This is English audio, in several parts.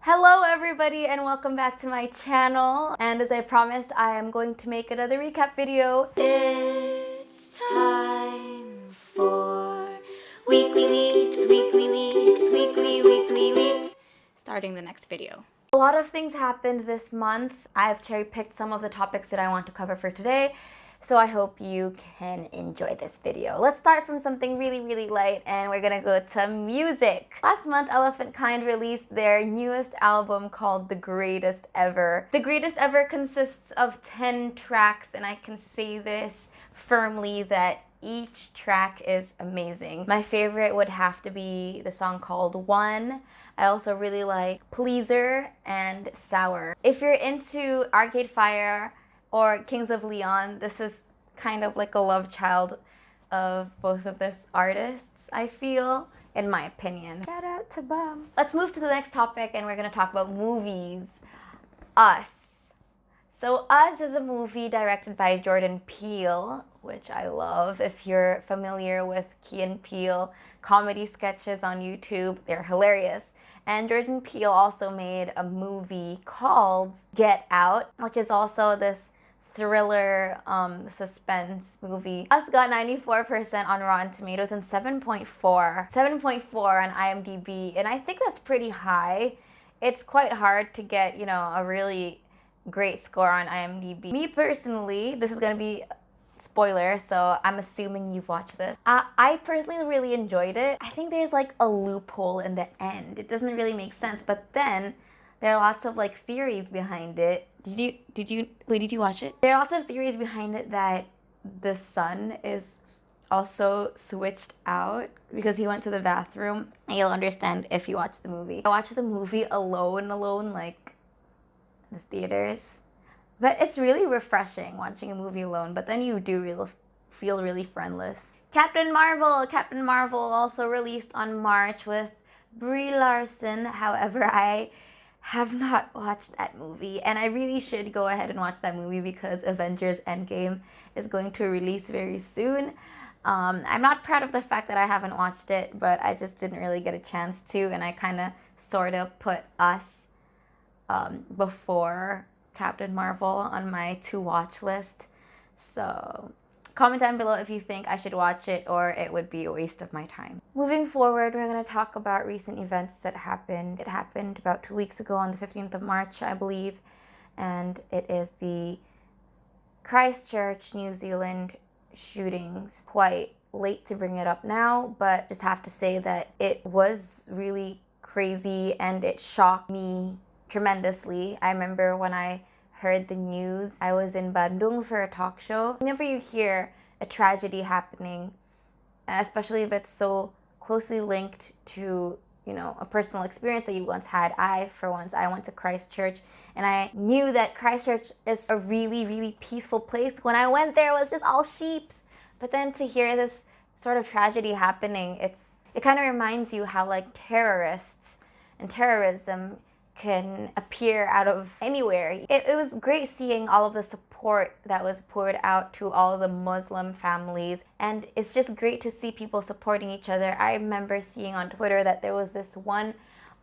Hello everybody and welcome back to my channel, and as I promised, I am going to make another recap video. It's time for weekly leaks, starting the next video. A lot of things happened this month. I've cherry-picked some of the topics that I want to cover for today, so I hope you can enjoy this video. Let's start from something really light, and we're gonna go to music. Last month, Elephant Kind released their newest album called The Greatest Ever. The Greatest Ever consists of 10 tracks, and I can say this firmly that each track is amazing. My favorite would have to be the song called One. I also really like Pleaser and Sour. If you're into Arcade Fire or Kings of Leon, this is kind of like a love child of both of these artists, I feel, in my opinion. Shout out to Bum. Let's move to the next topic, and we're gonna talk about movies. Us. So Us is a movie directed by Jordan Peele, which I love. If you're familiar with Key and Peele comedy sketches on YouTube, they're hilarious. And Jordan Peele also made a movie called Get Out, which is also this thriller suspense movie. Us got 94% on Rotten Tomatoes and 7.4 on IMDb, and I think that's pretty high. It's quite hard to get, you know, a really great score on IMDb. Me personally, this is gonna be spoiler, so I'm assuming you've watched this. I personally really enjoyed it. I think there's like a loophole in the end. It doesn't really make sense, but then there are lots of like theories behind it. Did you watch it? There are lots of theories behind it that the son is also switched out because he went to the bathroom. And you'll understand if you watch the movie. I watched the movie alone, like in the theaters. But it's really refreshing watching a movie alone, but then you do feel really friendless. Captain Marvel also released on March with Brie Larson. However, I have not watched that movie, and I really should go ahead and watch that movie because Avengers Endgame is going to release very soon. I'm not proud of the fact that I haven't watched it, but I just didn't really get a chance to, and I kind of sort of put Us before Captain Marvel on my to-watch list. So comment down below if you think I should watch it or it would be a waste of my time. Moving forward, we're going to talk about recent events that happened. It happened about 2 weeks ago on the 15th of March, I believe, and it is the Christchurch, New Zealand shootings. Quite late to bring it up now, but just have to say that it was really crazy and it shocked me tremendously. I remember when I heard the news, I was in Bandung for a talk show. Whenever you hear a tragedy happening, especially if it's so closely linked to, you know, a personal experience that you once had. I went to Christchurch, and I knew that Christchurch is a really peaceful place. When I went there, it was just all sheeps. But then to hear this sort of tragedy happening, it kind of reminds you how like terrorists and terrorism can appear out of anywhere. It was great seeing all of the support that was poured out to all of the Muslim families, and it's just great to see people supporting each other. I remember seeing on Twitter that there was this one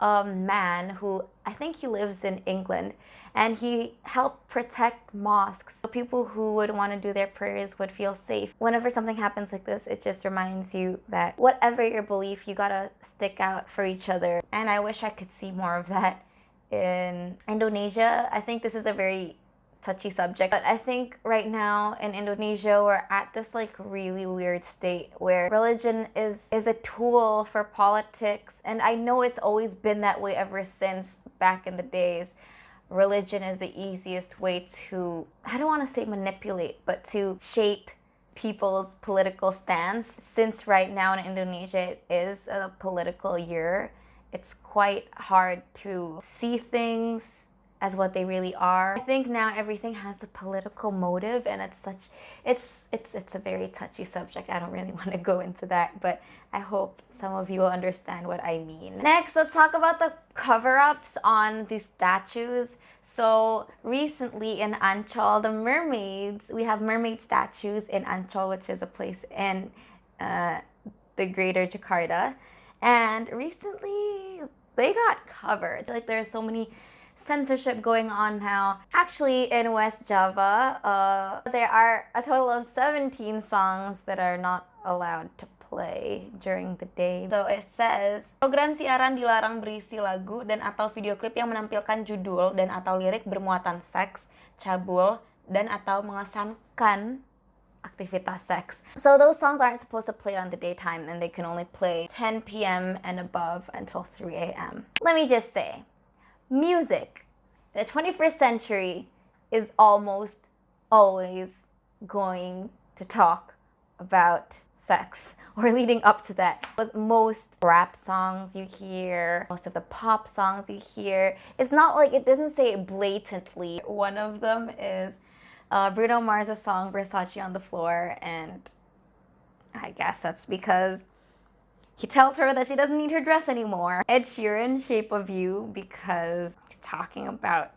man who, I think he lives in England, and he helped protect mosques so people who would want to do their prayers would feel safe. Whenever something happens like this, it just reminds you that whatever your belief, you gotta stick out for each other. And I wish I could see more of that in Indonesia. I think this is a very touchy subject, but I think right now in Indonesia we're at this like really weird state where religion is a tool for politics, and I know it's always been that way ever since back in the days. Religion is the easiest way to, I don't want to say manipulate, but to shape people's political stance. Since right now in Indonesia it is a political year, it's quite hard to see things as what they really are. I think now everything has a political motive, and it's a very touchy subject. I don't really want to go into that, but I hope some of you will understand what I mean. Next, let's talk about the cover-ups on the statues. So recently in Ancol, we have mermaid statues in Ancol, which is a place in the greater Jakarta. And recently, they got covered. Like there's so many censorship going on now. Actually, in West Java, there are a total of 17 songs that are not allowed to play during the day. So it says, program siaran dilarang berisi lagu dan atau video klip yang menampilkan judul dan atau lirik bermuatan seks, cabul, dan atau mengesankan aktivitas seks. So those songs aren't supposed to play on the daytime and they can only play 10 p.m. and above until 3 a.m. Let me just say, music in the 21st century is almost always going to talk about sex or leading up to that. With most rap songs you hear, most of the pop songs you hear, it's not like, it doesn't say it blatantly. One of them is Bruno Mars' song Versace on the Floor, and I guess that's because he tells her that she doesn't need her dress anymore. Ed Sheeran, Shape of You, because he's talking about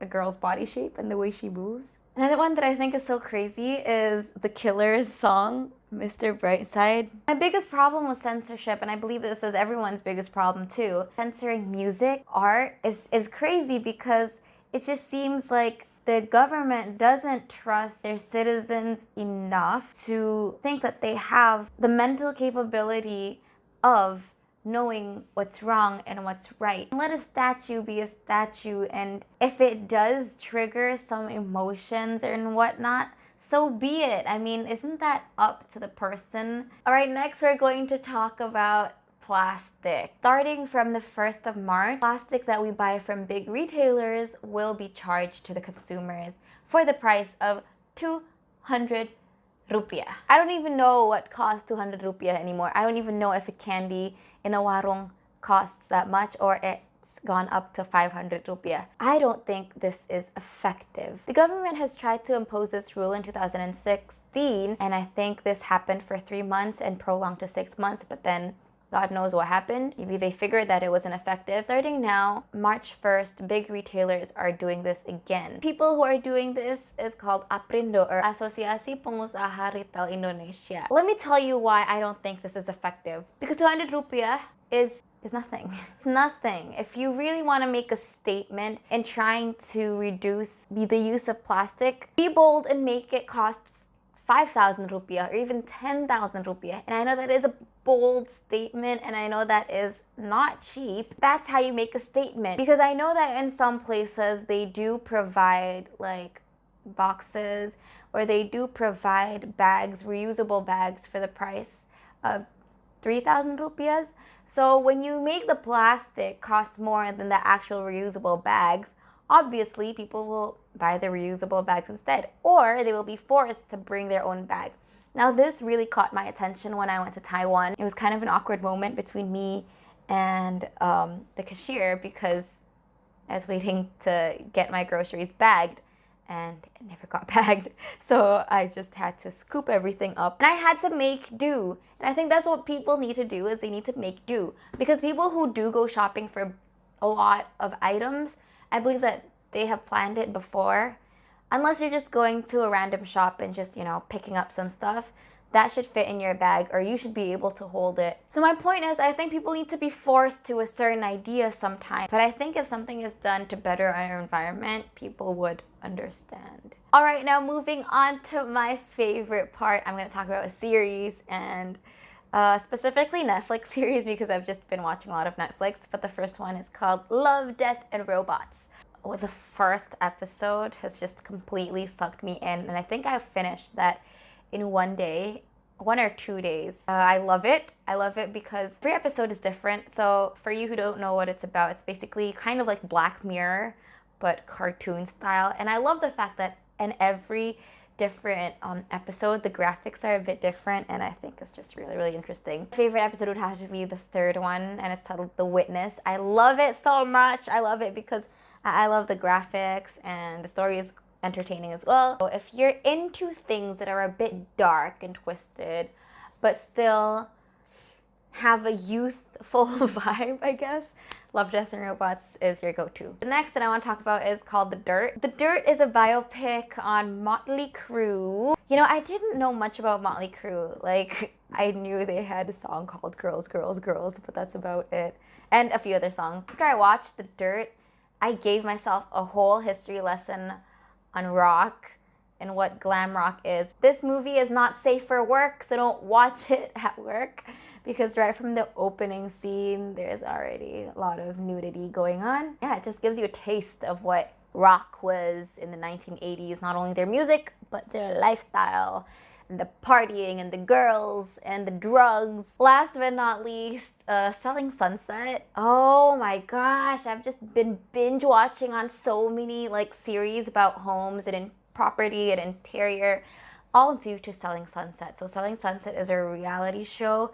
a girl's body shape and the way she moves. Another one that I think is so crazy is The Killer's song, Mr. Brightside. My biggest problem with censorship, and I believe this is everyone's biggest problem too, censoring music, art, is crazy because it just seems like the government doesn't trust their citizens enough to think that they have the mental capability of knowing what's wrong and what's right. Let a statue be a statue, and if it does trigger some emotions and whatnot, so be it. I mean, isn't that up to the person? All right, next we're going to talk about plastic. Starting from the 1st of March, plastic that we buy from big retailers will be charged to the consumers for the price of 200 rupiah. I don't even know what costs 200 rupiah anymore. I don't even know if a candy in a warung costs that much or it's gone up to 500 rupiah. I don't think this is effective. The government has tried to impose this rule in 2016, and I think this happened for 3 months and prolonged to 6 months, but then God knows what happened. Maybe they figured that it wasn't effective. Starting now, March 1st, big retailers are doing this again. People who are doing this is called APRindo, or Asosiasi Pengusaha Retail Indonesia. Let me tell you why I don't think this is effective. Because 200 rupiah is nothing. It's nothing. If you really want to make a statement in trying to reduce the use of plastic, be bold and make it cost 5,000 rupiah or even 10,000 rupiah. And I know that is a bold statement, and I know that is not cheap. That's how you make a statement. Because I know that in some places they do provide like boxes, or they do provide bags, reusable bags for the price of 3,000 rupiahs. So when you make the plastic cost more than the actual reusable bags, obviously people will buy the reusable bags instead, or they will be forced to bring their own bag. Now this really caught my attention when I went to Taiwan. It was kind of an awkward moment between me and the cashier, because I was waiting to get my groceries bagged and it never got bagged. So I just had to scoop everything up and I had to make do. And I think that's what people need to do, is they need to make do. Because people who do go shopping for a lot of items, I believe that they have planned it before. Unless you're just going to a random shop and just, picking up some stuff, that should fit in your bag, or you should be able to hold it. So my point is, I think people need to be forced to a certain idea sometimes. But I think if something is done to better our environment, people would understand. All right, now moving on to my favorite part, I'm going to talk about a series, and specifically Netflix series, because I've just been watching a lot of Netflix. But the first one is called Love, Death, and Robots. Well, the first episode has just completely sucked me in, and I think I finished that in 1 day, 1 or 2 days. I love it. I love it because every episode is different. So for you who don't know what it's about, it's basically kind of like Black Mirror, but cartoon style. And I love the fact that in every different episode, the graphics are a bit different, and I think it's just really, really interesting. My favorite episode would have to be the third one, and it's titled The Witness. I love it so much. I love it because I love the graphics, and the story is entertaining as well. So if you're into things that are a bit dark and twisted, but still have a youthful vibe, I guess, Love, Death, and Robots is your go-to. The next that I want to talk about is called The Dirt. The Dirt is a biopic on Motley Crue. I didn't know much about Motley Crue. Like, I knew they had a song called Girls, Girls, Girls, but that's about it. and a few other songs. After I watched The Dirt, I gave myself a whole history lesson on rock and what glam rock is. This movie is not safe for work, so don't watch it at work, because right from the opening scene, there's already a lot of nudity going on. Yeah, it just gives you a taste of what rock was in the 1980s, not only their music, but their lifestyle, and the partying, and the girls, and the drugs. Last but not least, Selling Sunset. Oh my gosh, I've just been binge watching on so many like series about homes and in property and interior, all due to Selling Sunset. So Selling Sunset is a reality show,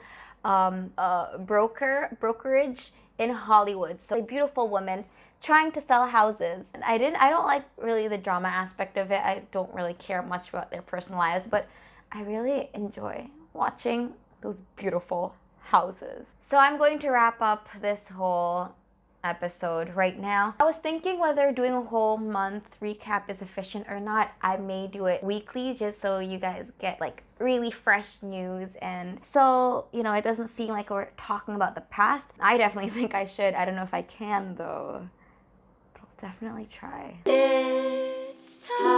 brokerage in Hollywood. So a beautiful woman trying to sell houses. And I don't like really the drama aspect of it. I don't really care much about their personal lives, but I really enjoy watching those beautiful houses. So I'm going to wrap up this whole episode right now. I was thinking whether doing a whole month recap is efficient or not. I may do it weekly just so you guys get like really fresh news, and so you know it doesn't seem like we're talking about the past. I definitely think I should. I don't know if I can though, but I'll definitely try. It's time.